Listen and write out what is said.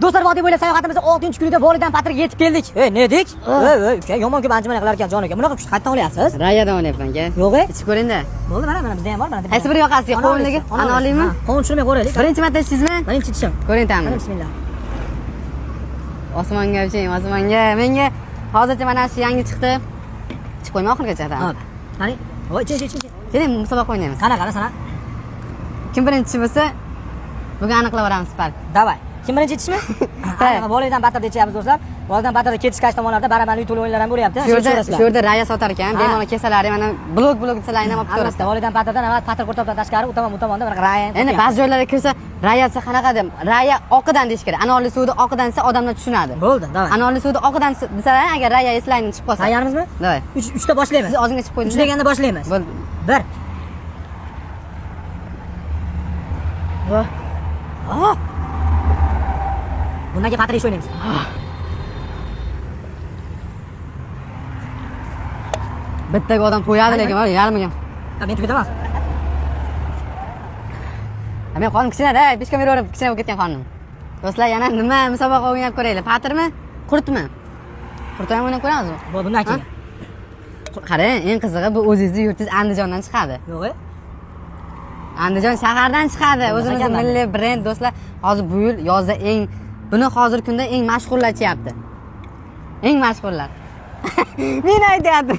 Do'stlar, vodiy bo'ylab sayohatimizda 6-kunida Volidan Patriga yetib keldik. Ne dedik? Uka, yomon ko'p anjumana qilar ekan jon aka. Bunaqa kuchni qayerdan olyapsiz? Rayadan olyapman aka. Yo'q, ichib ko'ring-da. Bo'ldi, mana bizda ham bor, mana. Qaysi biri yoqasiga? Qovundagi ana olaymi? Qovun tushirmay ko'raylik. Birinchi marta ichdingizmi? Birinchi ichishim. Ko'ring ta'mini. Bismillah. Osmonga uching, osmonga. Menga hozircha mana shu yangi chiqdi. Ichib qo'yma oxirigacha. Hop. Qani? Voy, iching. Keling, musobaqa o'ynaymiz. Qana. Kim birinchi bo'lsa, bugun aniqlab olamiz, Spark. Davay. Kim birinchi yetishmi? Volidan Patir deyapmiz do'stlar. Volidan Patirda ketish qaysi tomonlarda baramanli to'lov o'yinlar ham bo'lyapti. Shu yerda raya sotar ekan. Bemalol kelsalar, mana blok desalar ham olib ko'rasiz. Volidan Patirdan nima Patir ko'rtabdan tashqari, u tomonda mana raya. Endi ba'zi joylarga kirsa, rayasi qanaqa deb, raya oqidan deyish kerak. Anorli suvni oqidan desa odamlar tushunadi. Bo'ldi, davay. Anorli suvni oqidan desalar, agar raya eslayni chiqib qolsa. Tayyormizmi? Davay. 3 ta boshlaymiz. Siz ozgina chiqib qo'ying. 3 deganda boshlaymiz. Bo'ldi. 1. Bundan keyin Patir ish o'ynaymiz. Bittaga odam qo'yadi lekin, yarmiga. Men tugataman. Men xonim kichkina-da, peshka yuraverib kichkina bo'lib ketgan xonim. Do'stlar, yana nima musobaqa o'ynab ko'raylik. Patirmi? Qurtmi? Qurtni ham o'ynab ko'ramizmi? Bundan keyin. Qarang, eng qizig'i bu o'zingizni yurtingiz Andijondan chiqadi. Yo'q-e? Andijon shahardan chiqadi. O'zimizning milliy brend do'stlar. Hozir bu yil yozda buni hozirgi kunda eng mashhurlar ichyapti. Eng mashhurlar. Men aytyapman.